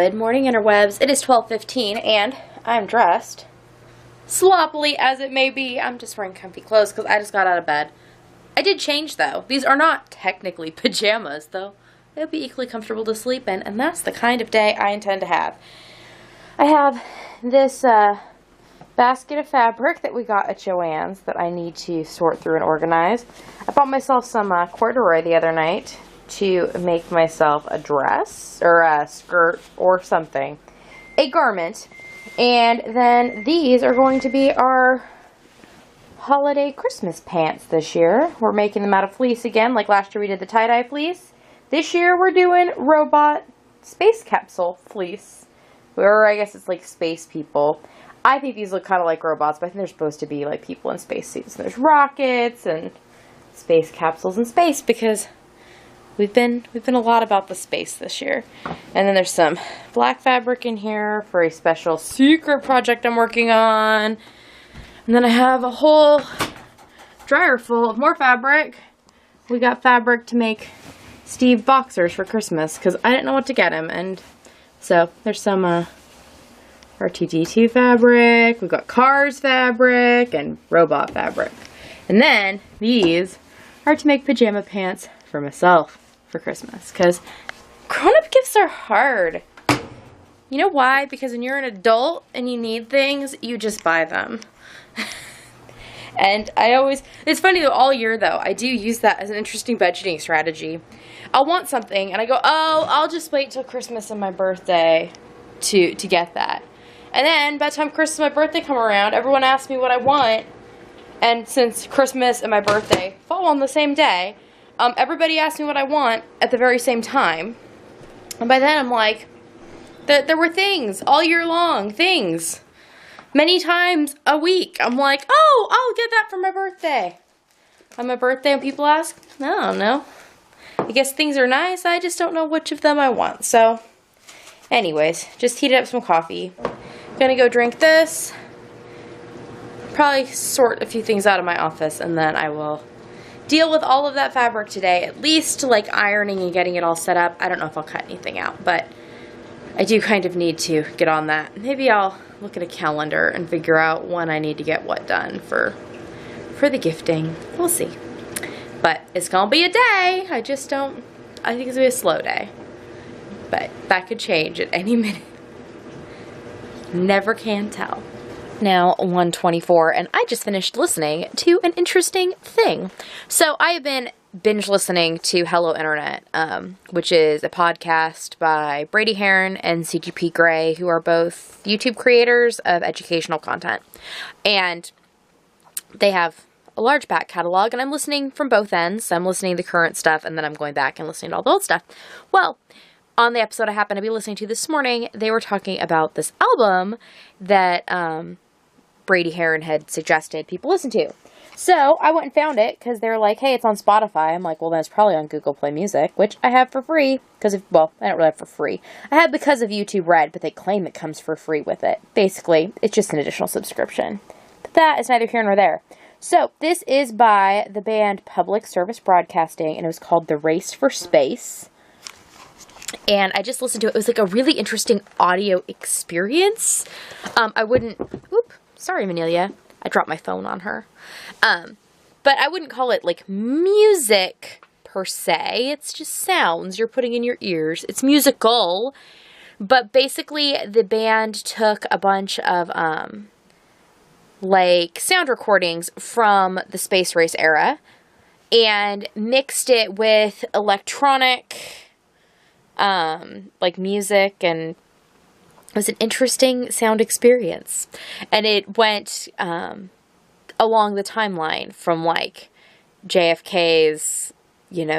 Good morning, interwebs. It is 12:15 and I'm dressed sloppily as it may be. I'm just wearing comfy clothes because I just got out of bed. I did change though. These are not technically pajamas though. They'll be equally comfortable to sleep in, and that's the kind of day I intend to have. I have this basket of fabric that we got at Joann's that I need to sort through and organize. I bought myself some corduroy the other night to make myself a dress or a skirt or something, a garment, and then these are going to be our holiday Christmas pants this year. We're making them out of fleece again, like last year we did the tie-dye fleece. This year we're doing robot space capsule fleece, or I guess it's like space people. I think these look kind of like robots, but I think they're supposed to be like people in spacesuits. And there's rockets and space capsules in space because we've been a lot about the space this year. And then there's some black fabric in here for a special secret project I'm working on. And then I have a whole dryer full of more fabric. We got fabric to make Steve boxers for Christmas because I didn't know what to get him. And so there's some R2D2 fabric, we've got Cars fabric, and robot fabric. And then these are to make pajama pants for myself for Christmas, because grown-up gifts are hard. You know why? Because when you're an adult and you need things, you just buy them. And it's funny though, all year though, I do use that as an interesting budgeting strategy. I'll want something and I go, oh, I'll just wait till Christmas and my birthday to get that. And then by the time Christmas and my birthday come around, everyone asks me what I want. And since Christmas and my birthday fall on the same day, everybody asks me what I want at the very same time. And by then I'm like, there were things all year long, things. Many times a week. I'm like, oh, I'll get that for my birthday. On my birthday, when people ask, I don't know. I guess things are nice, I just don't know which of them I want. So, anyways, just heated up some coffee. Gonna go drink this. Probably sort a few things out of my office, and then I will deal with all of that fabric today, at least like ironing and getting it all set up. I don't know if I'll cut anything out, but I do kind of need to get on that. Maybe I'll look at a calendar and figure out when I need to get what done for the gifting. We'll see. But it's gonna be a day. I think it's gonna be a slow day. But that could change at any minute. Never can tell. Now 1:24, and I just finished listening to an interesting thing. So I have been binge listening to Hello Internet, which is a podcast by Brady Heron and CGP Grey, who are both YouTube creators of educational content. And they have a large back catalog, and I'm listening from both ends. I'm listening to the current stuff, and then I'm going back and listening to all the old stuff. Well, on the episode I happened to be listening to this morning, they were talking about this album that Brady Heron had suggested people listen to. So I went and found it because they were like, hey, it's on Spotify. I'm like, well, then it's probably on Google Play Music, which I have for free because I don't really have for free. I have because of YouTube Red, but they claim it comes for free with it. Basically, it's just an additional subscription. But that is neither here nor there. So this is by the band Public Service Broadcasting, and it was called The Race for Space. And I just listened to it. It was like a really interesting audio experience. Sorry, Manelia. I dropped my phone on her. But I wouldn't call it like music per se. It's just sounds you're putting in your ears. It's musical. But basically the band took a bunch of like sound recordings from the space race era and mixed it with electronic like music, and it was an interesting sound experience. And it went along the timeline from like JFK's,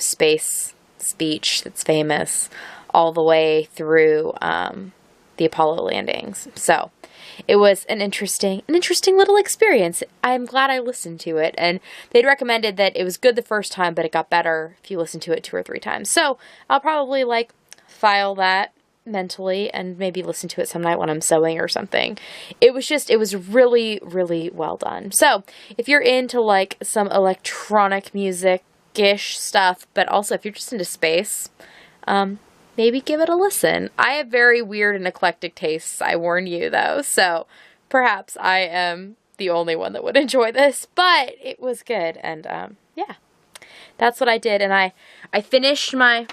space speech that's famous all the way through the Apollo landings. So it was an interesting little experience. I'm glad I listened to it, and they'd recommended that it was good the first time, but it got better if you listen to it 2 or 3 times. So I'll probably like file that mentally and maybe listen to it some night when I'm sewing or something. It was really, really well done. So if you're into like some electronic music-ish stuff, but also if you're just into space, maybe give it a listen. I have very weird and eclectic tastes, I warn you though, so perhaps I am the only one that would enjoy this, but it was good, and yeah, that's what I did. And I finished my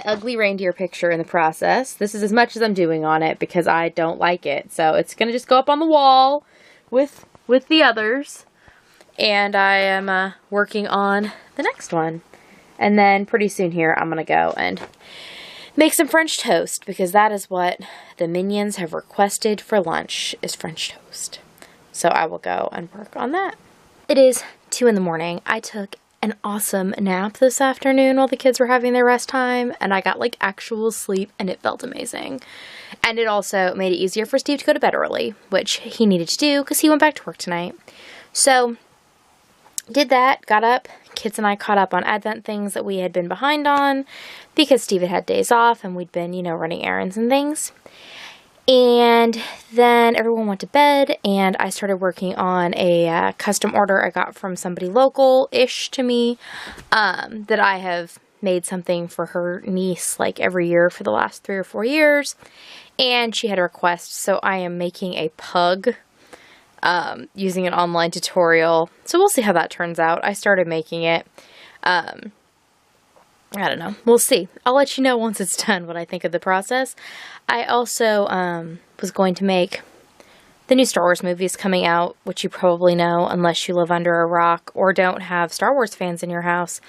ugly reindeer picture in the process. This is as much as I'm doing on it because I don't like it, so it's gonna just go up on the wall with the others, and I am working on the next one. And then pretty soon here, I'm going to go and make some French toast, because that is what the minions have requested for lunch, is French toast. So I will go and work on that. It is 2 in the morning. I took an awesome nap this afternoon while the kids were having their rest time, and I got like actual sleep, and it felt amazing. And it also made it easier for Steve to go to bed early, which he needed to do because he went back to work tonight. So did that, got up, kids and I caught up on Advent things that we had been behind on because Steve had days off and we'd been, you know, running errands and things. And then everyone went to bed, and I started working on a custom order I got from somebody local-ish to me, that I have made something for her niece like every year for the last 3 or 4 years. And she had a request, so I am making a pug using an online tutorial. So we'll see how that turns out. I started making it. I don't know. We'll see. I'll let you know once it's done what I think of the process. I also was going to make the new Star Wars movies coming out, which you probably know unless you live under a rock or don't have Star Wars fans in your house.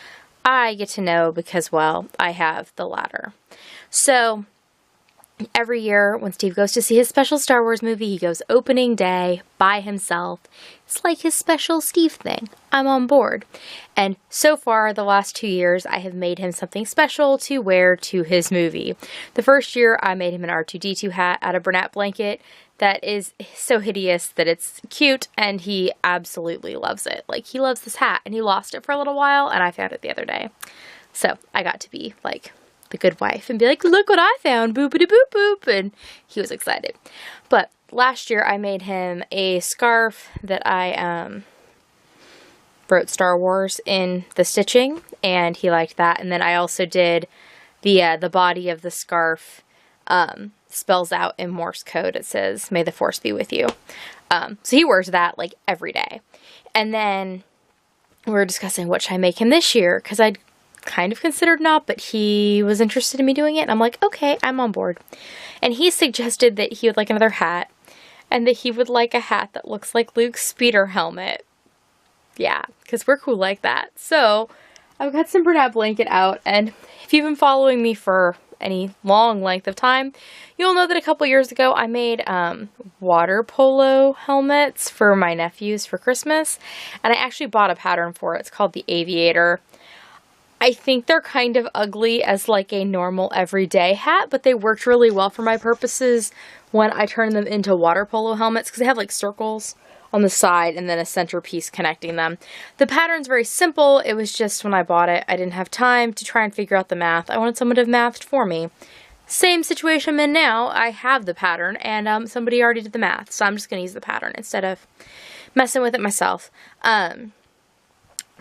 I get to know because, well, I have the latter. So every year when Steve goes to see his special Star Wars movie, he goes opening day by himself. It's like his special Steve thing. I'm on board. And so far, the last 2 years, I have made him something special to wear to his movie. The first year, I made him an R2-D2 hat out of Bernat blanket that is so hideous that it's cute, and he absolutely loves it. Like, he loves this hat, and he lost it for a little while, and I found it the other day. So I got to be, like, the good wife and be like, look what I found, boopity boop boop, and he was excited. But last year I made him a scarf that I wrote Star Wars in the stitching, and he liked that. And then I also did the body of the scarf spells out in Morse code. It says, "May the Force be with you." So he wears that like every day. And then we were discussing what should I make him this year, because I'd kind of considered not, but he was interested in me doing it, and I'm like, okay, I'm on board. And he suggested that he would like another hat, and that he would like a hat that looks like Luke's speeder helmet. Yeah, because we're cool like that. So I've got some Bernat blanket out, and if you've been following me for any long length of time, you'll know that a couple years ago I made water polo helmets for my nephews for Christmas, and I actually bought a pattern for it. It's called the Aviator. I think they're kind of ugly as like a normal everyday hat, but they worked really well for my purposes when I turned them into water polo helmets, because they have like circles on the side and then a centerpiece connecting them. The pattern's very simple. It was just when I bought it, I didn't have time to try and figure out the math. I wanted someone to have mathed for me. Same situation I'm in now. I have the pattern, and somebody already did the math, so I'm just going to use the pattern instead of messing with it myself.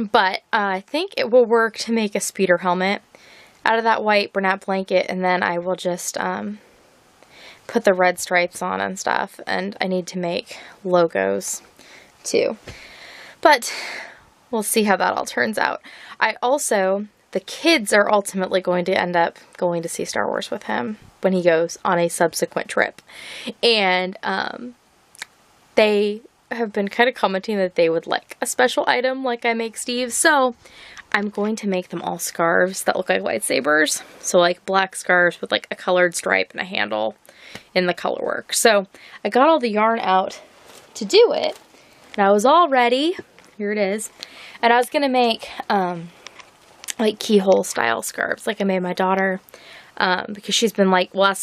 But I think it will work to make a speeder helmet out of that white Bernat blanket, and then I will just put the red stripes on and stuff, and I need to make logos too. But we'll see how that all turns out. The kids are ultimately going to end up going to see Star Wars with him when he goes on a subsequent trip. And they have been kind of commenting that they would like a special item like I make Steve. So I'm going to make them all scarves that look like lightsabers. So like black scarves with like a colored stripe and a handle in the color work. So I got all the yarn out to do it, and I was all ready. Here it is. And I was going to make like keyhole style scarves like I made my daughter, because she's been like, well,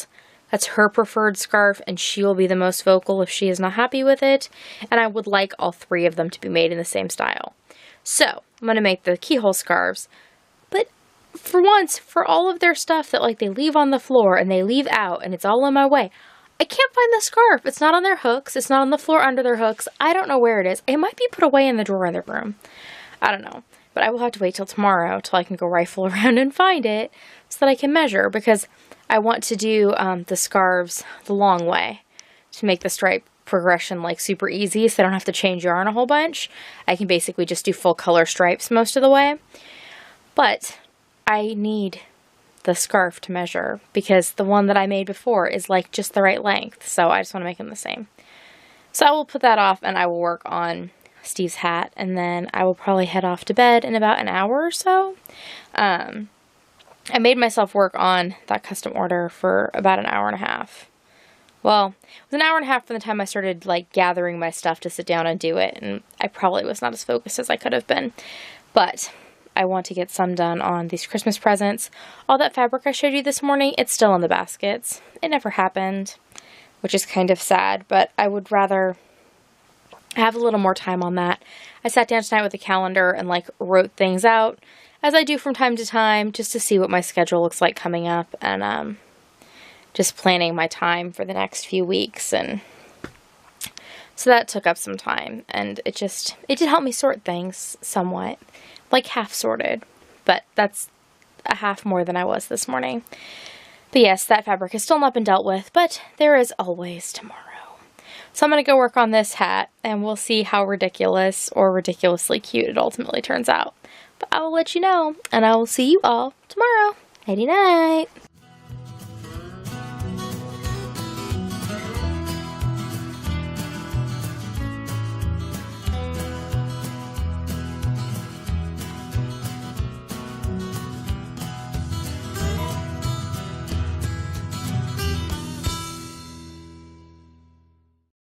that's her preferred scarf, and she will be the most vocal if she is not happy with it. And I would like all 3 of them to be made in the same style. So I'm going to make the keyhole scarves. But for once, for all of their stuff that like they leave on the floor and they leave out and it's all in my way, I can't find the scarf. It's not on their hooks. It's not on the floor under their hooks. I don't know where it is. It might be put away in the drawer in their room. I don't know. but I will have to wait till tomorrow till I can go rifle around and find it so that I can measure, because I want to do the scarves the long way to make the stripe progression like super easy, so I don't have to change yarn a whole bunch. I can basically just do full color stripes most of the way. But I need the scarf to measure because the one that I made before is like just the right length, so I just want to make them the same. So I will put that off and I will work on Steve's hat, and then I will probably head off to bed in about an hour or so. I made myself work on that custom order for about an hour and a half. Well, it was an hour and a half from the time I started like gathering my stuff to sit down and do it, and I probably was not as focused as I could have been. But I want to get some done on these Christmas presents. All that fabric I showed you this morning, it's still in the baskets. It never happened, which is kind of sad, but I would rather have a little more time on that. I sat down tonight with a calendar and like wrote things out, as I do from time to time, just to see what my schedule looks like coming up, and just planning my time for the next few weeks. And so that took up some time, and it did help me sort things somewhat, like half sorted, but that's a half more than I was this morning. But yes, that fabric has still not been dealt with, but there is always tomorrow. So I'm going to go work on this hat, and we'll see how ridiculous or ridiculously cute it ultimately turns out. But I will let you know, and I will see you all tomorrow. Nighty night.